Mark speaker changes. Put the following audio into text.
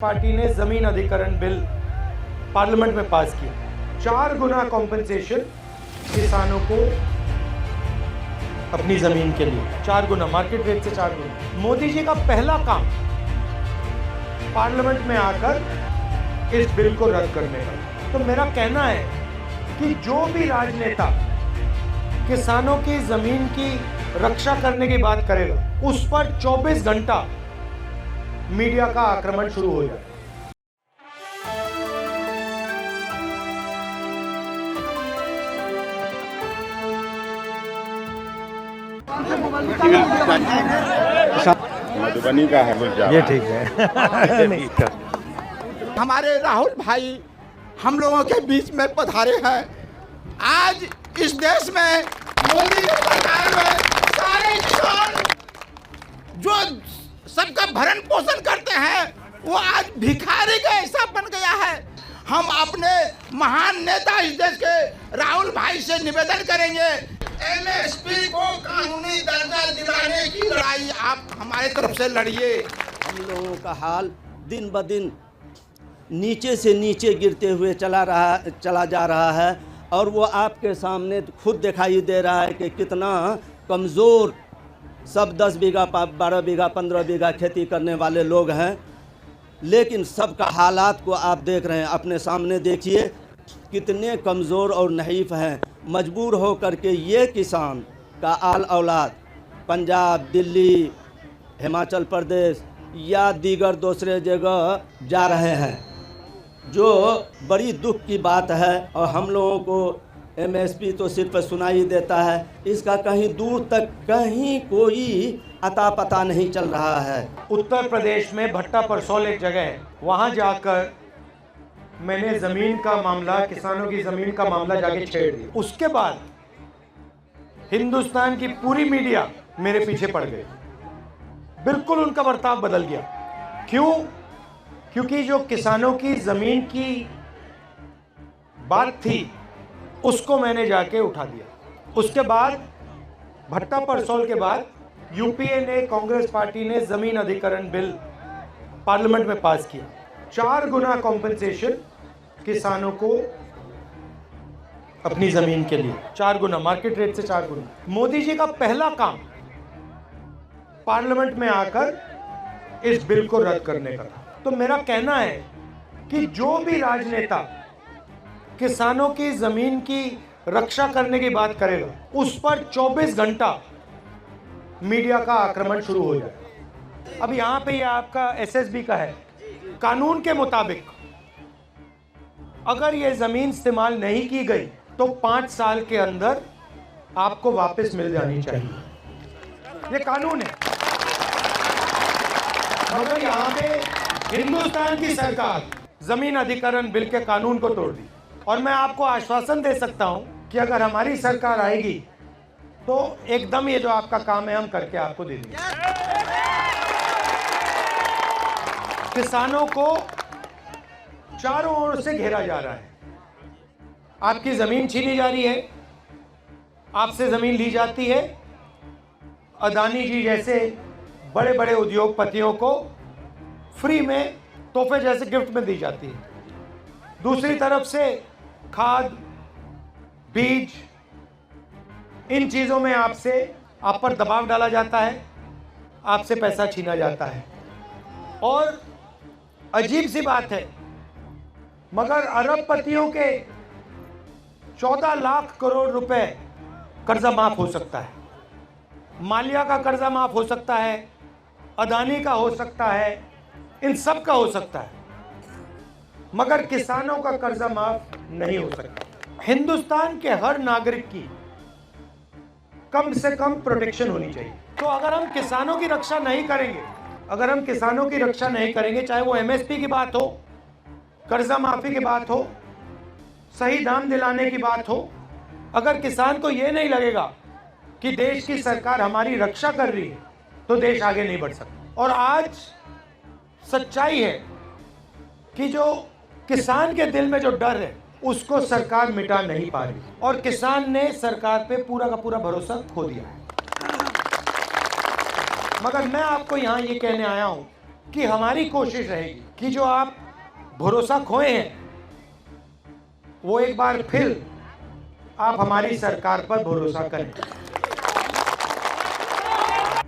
Speaker 1: Party ने जमीन अधिग्रहण बिल पार्लियामेंट में पास किया। 4 गुना कॉम्पेंसेशन किसानों को अपनी जमीन के लिए, 4 गुना मार्केट रेट से 4 गुना। मोदी जी का पहला काम पार्लियामेंट में आकर इस बिल को रद्द करने का। तो मेरा कहना है कि जो भी राजनेता किसानों की जमीन की रक्षा करने की बात करेगा, उस पर 24 घंटा मीडिया का आक्रमण शुरू हो जाए।
Speaker 2: मधुबनी का है,
Speaker 1: ये ठीक है।
Speaker 3: हमारे राहुल भाई हम लोगों के बीच में पधारे हैं। आज इस देश में मोदी की सरकार में सारे किसान जो सबका भरण पोषण करते हैं वो आज भिखारी का ऐसा बन गया है। हम अपने महान नेता इस देश के राहुल भाई से निवेदन करेंगे, एमएसपी को कानूनी दर्जा दिलाने की लड़ाई आप हमारे तरफ से लड़िए।
Speaker 4: हम लोगों का हाल दिन ब दिन नीचे से नीचे गिरते हुए चला जा रहा है और वो आपके सामने खुद दिखाई दे रहा है कि कितना कमज़ोर सब 10 बीघा 12 बीघा 15 बीघा खेती करने वाले लोग हैं। लेकिन सबका हालात को आप देख रहे हैं, अपने सामने देखिए कितने कमज़ोर और नहीफ हैं। मजबूर हो कर के ये किसान का आल औलाद पंजाब, दिल्ली, हिमाचल प्रदेश या दीगर दूसरे जगह जा रहे हैं, जो बड़ी दुख की बात है। और हम लोगों को एमएसपी तो सिर्फ सुनाई देता है, इसका कहीं दूर तक कहीं कोई अता पता नहीं चल रहा है।
Speaker 1: उत्तर प्रदेश में भट्टा परसौल एक जगह है, वहां जाकर मैंने जमीन का मामला, किसानों की जमीन का मामला जाके छेड़ दिया। उसके बाद हिंदुस्तान की पूरी मीडिया मेरे पीछे पड़ गई। बिल्कुल उनका बर्ताव बदल गया। क्यों? क्योंकि जो किसानों की जमीन की बात थी उसको मैंने जाके उठा दिया। उसके बाद भट्टा परसौल के बाद यूपीए ने, कांग्रेस पार्टी ने जमीन अधिग्रहण बिल पार्लियामेंट में पास किया। 4 गुना कॉम्पेंसेशन किसानों को अपनी जमीन के लिए, 4 गुना मार्केट रेट से 4 गुना। मोदी जी का पहला काम पार्लियामेंट में आकर इस बिल को रद्द करने का था। तो मेरा कहना है कि जो भी राजनेता किसानों की जमीन की रक्षा करने की बात करेगा, उस पर 24 घंटा मीडिया का आक्रमण शुरू हो जाए। अब यहां पे ये आपका एसएसबी का है। कानून के मुताबिक अगर ये जमीन इस्तेमाल नहीं की गई तो 5 साल के अंदर आपको वापस मिल जानी चाहिए। ये कानून है। मगर यहां पे हिंदुस्तान की सरकार जमीन अधिग्रहण बिल के कानून को तोड़ दी। और मैं आपको आश्वासन दे सकता हूं कि अगर हमारी सरकार आएगी तो एकदम ये जो आपका काम है हम करके आपको दे देंगे। किसानों को चारों ओर से घेरा जा रहा है। आपकी जमीन छीनी जा रही है, आपसे जमीन ली जाती है। अदानी जी जैसे बड़े बड़े उद्योगपतियों को फ्री में तोहफे जैसे गिफ्ट में दी जाती है। दूसरी तरफ से खाद, बीज, इन चीजों में आप पर दबाव डाला जाता है, आपसे पैसा छीना जाता है। और अजीब सी बात है, मगर अरबपतियों के 14 लाख करोड़ रुपए कर्जा माफ हो सकता है। मालिया का कर्जा माफ हो सकता है, अदानी का हो सकता है, इन सब का हो सकता है, मगर किसानों का कर्जा माफ नहीं हो सकता। हिंदुस्तान के हर नागरिक की कम से कम प्रोटेक्शन होनी चाहिए। तो अगर हम किसानों की रक्षा नहीं करेंगे, चाहे वो एमएसपी की बात हो, कर्जा माफी की बात हो, सही दाम दिलाने की बात हो, अगर किसान को ये नहीं लगेगा कि देश की सरकार हमारी रक्षा कर रही है, तो देश आगे नहीं बढ़ सकता। और आज सच्चाई है कि जो किसान के दिल में जो डर है उसको सरकार मिटा नहीं पा रही, और किसान ने सरकार पे पूरा का पूरा भरोसा खो दिया है। मगर मैं आपको यहां ये कहने आया हूं कि हमारी कोशिश रहेगी कि जो आप भरोसा खोए हैं वो एक बार फिर आप हमारी सरकार पर भरोसा करें।